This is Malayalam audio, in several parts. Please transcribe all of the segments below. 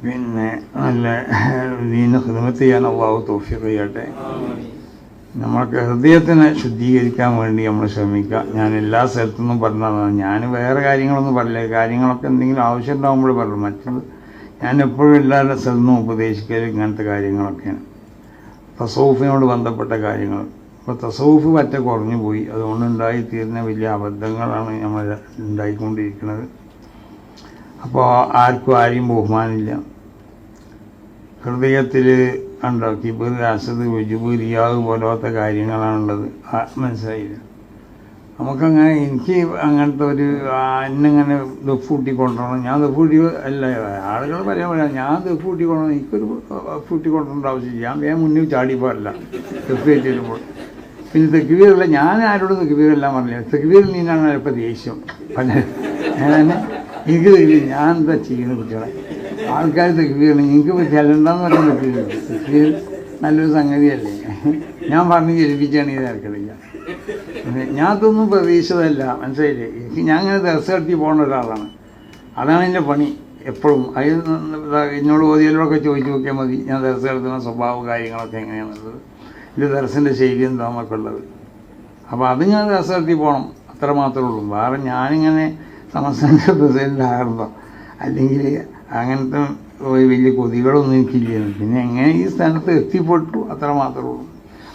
പിന്നെ നല്ല ദീന് ഖിദ്മത്ത് ചെയ്യാൻ അള്ളാഹു തൗഫീഖ് ചെയ്യട്ടെ. നമ്മൾക്ക് ഹൃദയത്തിനെ ശുദ്ധീകരിക്കാൻ വേണ്ടി നമ്മൾ ശ്രമിക്കുക. ഞാൻ എല്ലാ സ്ഥലത്തുനിന്നും പറഞ്ഞതാണ്. ഞാൻ വേറെ കാര്യങ്ങളൊന്നും പറയില്ല. കാര്യങ്ങളൊക്കെ എന്തെങ്കിലും ആവശ്യം ഉണ്ടാകുമ്പോൾ പറയും. മറ്റത് ഞാൻ എപ്പോഴും എല്ലാ സ്ഥലത്തുനിന്നും ഉപദേശിക്കൽ ഇങ്ങനത്തെ കാര്യങ്ങളൊക്കെയാണ്, തസൗഫിനോട് ബന്ധപ്പെട്ട കാര്യങ്ങൾ. അപ്പോൾ തസൗഫ് പറ്റ കുറഞ്ഞു പോയി. അതുകൊണ്ട് ഉണ്ടായിത്തീരുന്ന വലിയ അബദ്ധങ്ങളാണ് നമ്മൾ ഉണ്ടായിക്കൊണ്ടിരിക്കുന്നത്. അപ്പോൾ ആർക്കും ആരെയും ബഹുമാനമില്ല. ഹൃദയത്തിൽ കണ്ടോ കിബിർ, അസദ്, ഉജുബ്, റിയാദ് പോലത്തെ കാര്യങ്ങളാണുള്ളത്. മനസ്സിലായില്ല. നമുക്കങ്ങനെ എനിക്ക് അങ്ങനത്തെ ഒരു എന്നെങ്ങനെ ദഫ് കൂട്ടിക്കൊണ്ടുവരണം. ഞാൻ ദഫ് കൂട്ടി അല്ല, ആളുകൾ പറയാൻ ഞാൻ ദഫ് കൂട്ടിക്കൊണ്ടു. എനിക്കൊരു കൂട്ടിക്കൊണ്ടേണ്ട ആവശ്യമില്ല. ഞാൻ വേഗം മുന്നിൽ ചാടിപ്പോരല്ല ദഫ് കയറ്റി വരുമ്പോൾ. പിന്നെ തെക്കുവീറല്ല, ഞാൻ ആരോടും തെക്കുവീറെല്ലാം പറഞ്ഞില്ല. തെക്കുവീറിൽ നിന്നാണ് ഇപ്പോൾ ദേഷ്യം. ഞാൻ എനിക്ക് തെക്കുവീർ ഞാൻ എന്താ ചെയ്യുന്ന കുട്ടികളെ ആൾക്കാർ തെക്കുവീറിന് നിങ്ങൾക്ക് ചെല്ലണ്ടെന്ന് പറയാൻ പറ്റില്ല. തെക്കുവീർ നല്ലൊരു സംഗതിയല്ലേ. ഞാൻ പറഞ്ഞ് ജലിപ്പിച്ചാണ് ഈ തിരക്കില്ല. ഞാൻ അതൊന്നും പ്രതീക്ഷിതല്ല. മനസ്സിലായില്ലേ. എനിക്ക് ഞാൻ അങ്ങനെ ദർശ നടത്തി പോകുന്ന ഒരാളാണ്. അതാണ് എൻ്റെ പണി എപ്പോഴും. അത് എന്നോട് ഓതിയലോടൊക്കെ ചോദിച്ചു നോക്കിയാൽ മതി ഞാൻ ദർശ നടത്തുന്ന സ്വഭാവ കാര്യങ്ങളൊക്കെ എങ്ങനെയാണുള്ളത്, ഇത് ദർശൻ്റെ ശൈലി എന്താണെന്നൊക്കെ ഉള്ളത്. അപ്പോൾ അത് ഞാൻ ദർശ നടത്തി പോകണം, അത്ര മാത്രമേ ഉള്ളൂ. വേറെ ഞാനിങ്ങനെ സംസ്ഥാന പ്രസിഡൻ്റാകണം അല്ലെങ്കിൽ അങ്ങനത്തെ വലിയ കൊതികളൊന്നും എനിക്കില്ല. പിന്നെ എങ്ങനെ ഈ സ്ഥാനത്ത് എത്തിപ്പെട്ടു അത്ര മാത്രമേ ഉള്ളൂ.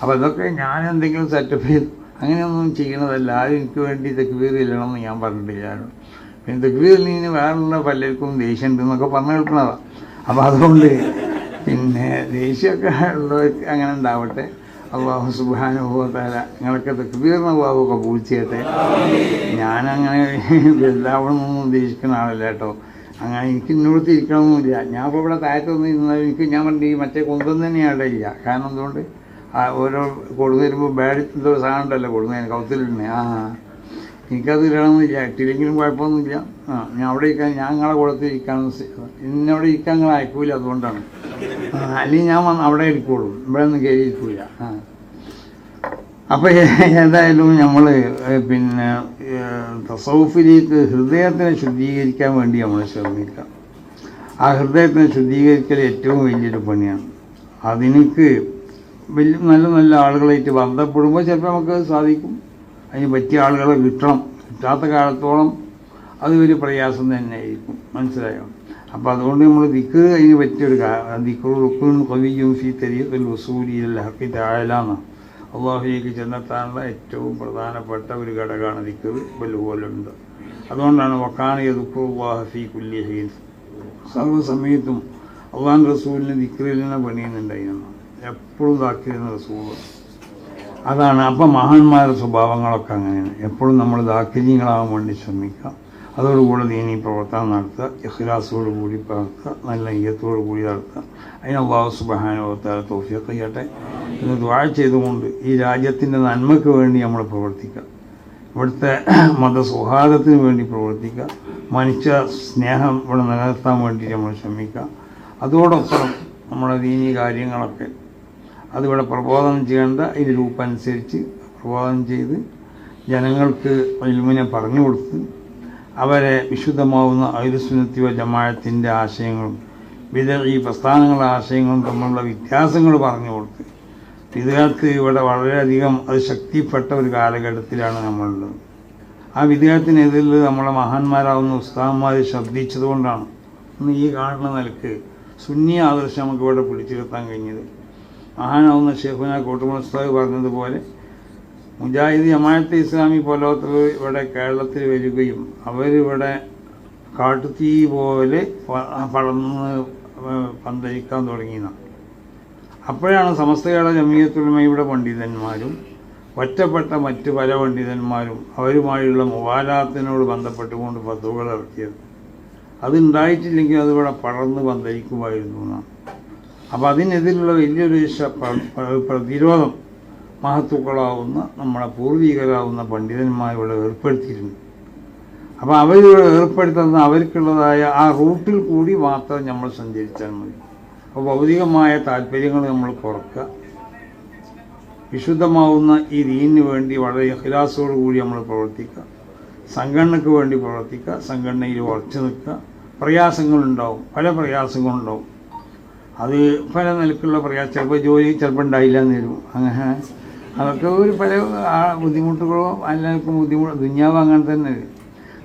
അപ്പോൾ ഇതൊക്കെ ഞാൻ എന്തെങ്കിലും സെറ്റപ്പ് ചെയ്തു അങ്ങനെയൊന്നും ചെയ്യണതല്ല. ആരും എനിക്ക് വേണ്ടി തെക്കുവീർ ഇല്ലണമെന്ന് ഞാൻ പറഞ്ഞിട്ടില്ല. പിന്നെ തെക്കുവീറിൽ നിന്ന് വേറെയുള്ള പലർക്കും ദേഷ്യമുണ്ട് എന്നൊക്കെ പറഞ്ഞു കേൾക്കണതാണ്. അപ്പോൾ അതുകൊണ്ട് പിന്നെ ദേഷ്യമൊക്കെ ഉള്ളവർക്ക് അങ്ങനെ ഉണ്ടാവട്ടെ. അള്ളാഹു സുബ്ഹാനഹു വ തആല നിങ്ങളൊക്കെ തെക്കുവീറിന് അള്ളാഹു കബൂൽ ചെയ്യട്ടെ. ഞാനങ്ങനെ വലുതാവണമെന്നൊന്നും ഉദ്ദേശിക്കുന്ന ആളല്ല കേട്ടോ. അങ്ങനെ എനിക്ക് ഇന്നോട് തിരിക്കണമെന്നില്ല. ഞാൻ ഇപ്പോൾ ഇവിടെ താഴത്തൊന്നും ഇരുന്നാൽ എനിക്ക് ഞാൻ പറഞ്ഞ ഈ മറ്റേ കൊണ്ടൊന്നും തന്നെ അവിടെ ഇല്ല. കാരണം എന്തുകൊണ്ട് ഓരോ കൊടുന്നു തരുമ്പോൾ ബാഡ് എന്തോ സാധനം ഉണ്ടല്ലോ കൊടുന്നതിന് കൗത്തിലിടുന്നേ. എനിക്കത് ഇടണമെന്നില്ല. ഇട്ടില്ലെങ്കിലും കുഴപ്പമൊന്നുമില്ല. ഞാൻ അവിടെ ഇരിക്കാൻ ഞാൻ നിങ്ങളെ കൂടത്തിൽ ഇരിക്കാമെന്ന് എന്നോട് ഇരിക്കാൻ നിങ്ങൾ അയക്കൂല. അതുകൊണ്ടാണ്. അല്ലെങ്കിൽ ഞാൻ അവിടെ ഇരിക്കുള്ളൂ, ഇവിടെ ഒന്നും കയറി ഇരിക്കൂല. അപ്പോൾ ഏതായാലും നമ്മൾ പിന്നെ തസൗഫിലേക്ക് ഹൃദയത്തിനെ ശുദ്ധീകരിക്കാൻ വേണ്ടി നമ്മൾ ശ്രമിക്കാം. ആ ഹൃദയത്തിനെ ശുദ്ധീകരിക്കൽ ഏറ്റവും വലിയൊരു പണിയാണ്. അതിനൊക്കെ വലിയ നല്ല നല്ല ആളുകളായിട്ട് ബന്ധപ്പെടുമ്പോൾ ചിലപ്പോൾ നമുക്ക് സാധിക്കും. അതിന് പറ്റിയ ആളുകളെ കിട്ടണം. കിട്ടാത്ത കാലത്തോളം അത് ഒരു പ്രയാസം തന്നെയായിരിക്കും. മനസ്സിലായോ? അപ്പോൾ അതുകൊണ്ട് നമ്മൾ ദിക്ർ അതിന് പറ്റിയൊരു ദിക്ർ റുക്നുൻ ഖവിയ്യുൻ ഫീ തരീഖിൽ വസൂലി ഇലൽ ഹഖി തആല എന്ന അള്ളാഹുവിലേക്ക് ചെന്നെത്താനുള്ള ഏറ്റവും പ്രധാനപ്പെട്ട ഒരു ഘടകമാണ് ദിക്ർ. വലുപോലുണ്ട്. അതുകൊണ്ടാണ് വക്കാന യദ്കുറുല്ലാഹ ഫീ കുല്ലി ഹീൻ, സർവ്വസമയത്തും അള്ളാഹു റസൂലിന് ദിക്റിൽ നിന്ന് പണിയുന്നുണ്ടായിരുന്നു. എപ്പോഴും ദാക്കിരുന്ന റസൂല് അതാണ്. അപ്പം മഹാന്മാരുടെ സ്വഭാവങ്ങളൊക്കെ അങ്ങനെയാണ്. എപ്പോഴും നമ്മൾ ദാക്കിര്യങ്ങളാകാൻ വേണ്ടി ശ്രമിക്കുക. അതോടുകൂടെ ദീനീ പ്രവർത്തനം നടത്തുക, ഇഖ്ലാസോടു കൂടി പ്രവർത്തുക, നല്ല നെയ്യത്തോടു കൂടി നടത്തുക. അതിന് അല്ലാഹു സുബ്ഹാനഹു വ തആല തൗഫീഖ് ചെയ്യട്ടെ എന്ന് ദുആ ചെയ്തുകൊണ്ട് ഈ രാജ്യത്തിൻ്റെ നന്മയ്ക്ക് വേണ്ടി നമ്മൾ പ്രവർത്തിക്കുക. ഇവിടുത്തെ മതസൗഹാർദ്ദത്തിന് വേണ്ടി പ്രവർത്തിക്കുക. മനുഷ്യ സ്നേഹം ഇവിടെ നിലനിർത്താൻ വേണ്ടി നമ്മൾ ശ്രമിക്കുക. അതോടൊപ്പം നമ്മുടെ ദീനീ കാര്യങ്ങളൊക്കെ അതിവിടെ പ്രബോധനം ചെയ്യേണ്ട ഈ രൂപമനുസരിച്ച് പ്രബോധനം ചെയ്ത് ജനങ്ങൾക്ക് ഇൽമിനെ പറഞ്ഞു കൊടുത്ത് അവരെ വിശുദ്ധമാവുന്ന അഹ്ലുസുന്നത്തി വൽ ജമാഅത്തിൻ്റെ ആശയങ്ങളും ഈ പ്രസ്ഥാനങ്ങളുടെ ആശയങ്ങളും തമ്മിലുള്ള വ്യത്യാസങ്ങൾ പറഞ്ഞു കൊടുത്ത് വിദ്യാർത്ഥി ഇവിടെ വളരെയധികം അത് ശക്തിപ്പെട്ട ഒരു കാലഘട്ടത്തിലാണ് നമ്മളുള്ളത്. ആ വിദ്യാർത്ഥിനെതിരിൽ നമ്മളെ മഹാന്മാരാവുന്ന ഉസ്താദന്മാർ ശ്രദ്ധിച്ചതുകൊണ്ടാണ് ഇന്ന് ഈ കാണുന്ന നിലക്ക് സുന്നി ആദർശം നമുക്ക് ഇവിടെ പിടിച്ചെടുത്താൻ കഴിഞ്ഞത്. മഹാനാവുന്ന ഷെയ്ഖുന കോട്ടുമുൽ ഉസ്താദ് പറഞ്ഞതുപോലെ മുജാഹിദ് ജമാഅത്തെ ഇസ്ലാമി പോലത്തെ ഇവിടെ കേരളത്തിൽ വരികയും അവരിവിടെ കാട്ടുതീ പോലെ പടർന്ന് പന്തലിക്കാൻ തുടങ്ങിയതാണ്. അപ്പോഴാണ് സമസ്ത കേരള ജമിയത്തുൽ ഉലമയുടെ പണ്ഡിതന്മാരും ഒറ്റപ്പെട്ട മറ്റ് പല പണ്ഡിതന്മാരും അവരുമായുള്ള മുവാലാത്തിനോട് ബന്ധപ്പെട്ടുകൊണ്ട് ഫത്വകൾ ഇറക്കിയത്. അതുണ്ടായിട്ടില്ലെങ്കിൽ അതിവിടെ പടർന്ന് പന്തലിക്കുമായിരുന്നു എന്നാണ്. അപ്പോൾ അതിനെതിരുള്ള വലിയൊരു പ്രതിരോധം മഹത്തുക്കളാവുന്ന നമ്മളെ പൂർവികരാവുന്ന പണ്ഡിതന്മാരിവിടെ ഏർപ്പെടുത്തിയിരുന്നു. അപ്പോൾ അവരിവിടെ ഏർപ്പെടുത്തുന്ന അവർക്കുള്ളതായ ആ റൂട്ടിൽ കൂടി മാത്രം നമ്മൾ സഞ്ചരിച്ചാൽ മതി. അപ്പോൾ ഭൗതികമായ താല്പര്യങ്ങൾ നമ്മൾ കുറക്കുക. വിശുദ്ധമാവുന്ന ഈ ദീനിന് വേണ്ടി വളരെ ഇഖ്ലാസോടു കൂടി നമ്മൾ പ്രവർത്തിക്കുക. സംഘടനയ്ക്ക് വേണ്ടി പ്രവർത്തിക്കുക. സംഘടനയിൽ ഉറച്ചു നിൽക്കുക. പ്രയാസങ്ങളുണ്ടാവും, പല പ്രയാസങ്ങളുണ്ടാവും. അത് പല നിലക്കുള്ള പ്രയാസം, ചിലപ്പോൾ ജോലി ചിലപ്പോൾ ഉണ്ടായില്ല എന്ന് വരും. അങ്ങനെ അതൊക്കെ ഒരു പല ബുദ്ധിമുട്ടുകളോ എല്ലാവർക്കും ബുദ്ധിമുട്ട്. ദുന്യാവ് അങ്ങനെ തന്നെ.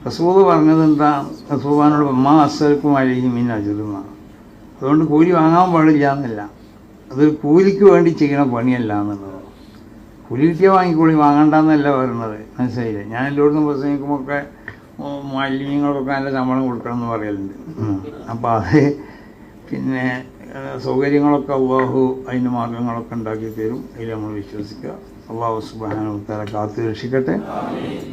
റസൂൽ പറഞ്ഞത് എന്താ? റസൂലിനോട് അമ്മാ അസ്സൽക്കും അലൈഹിമിൻ അജ്റുന്ന, അതുകൊണ്ട് കൂലി വാങ്ങാൻ പാടില്ല എന്നല്ല, അതൊരു കൂലിക്ക് വേണ്ടി ചെയ്യണ പണിയല്ല എന്നുള്ളത്. കൂലി കിട്ടിയാൽ വാങ്ങിക്കൂലി, വാങ്ങണ്ടെന്നല്ല പറയുന്നത്. മനസ്സിലായില്ലേ? ഞാൻ എല്ലായിടത്തും പ്രസംഗിക്കുമ്പോഴൊക്കെ മാലിന്യങ്ങൾക്കൊക്കെ നല്ല ശമ്പളം കൊടുക്കണം എന്ന് പറയലുണ്ട്. അപ്പോൾ അത് പിന്നെ സൗകര്യങ്ങളൊക്കെ അള്ളാഹു അതിൻ്റെ മാർഗങ്ങളൊക്കെ ഉണ്ടാക്കി തരും. അതിൽ നമ്മൾ വിശ്വസിക്കുക. അള്ളാഹു സുബ്ഹാനഹു വ തആല കാത്തു രക്ഷിക്കട്ടെ.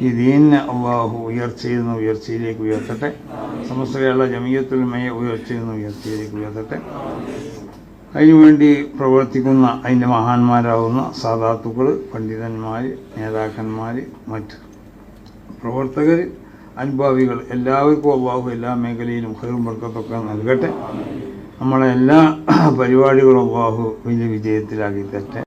ഈ ദീനിനെ അള്ളാഹു ഉയർച്ചയിൽ നിന്ന് ഉയർച്ചയിലേക്ക് ഉയർത്തട്ടെ. സമസ്ത കേരള ജമിയത്തുൽ ഉലമയെ ഉയർച്ചയിൽ നിന്ന് ഉയർച്ചയിലേക്ക് ഉയർത്തട്ടെ. അതിനുവേണ്ടി പ്രവർത്തിക്കുന്ന അതിൻ്റെ മഹാന്മാരാകുന്ന സാദാത്തുക്കൾ, പണ്ഡിതന്മാർ, നേതാക്കന്മാർ, മറ്റ് പ്രവർത്തകർ, അനുഭാവികൾ എല്ലാവർക്കും അള്ളാഹു എല്ലാ മേഖലയിലും ഖൈറും ബർക്കത്തൊക്കെ നൽകട്ടെ. നമ്മളെ എല്ലാ പരിപാടികളും അള്ളാഹു വലിയ വിജയത്തിലാക്കി തരട്ടെ.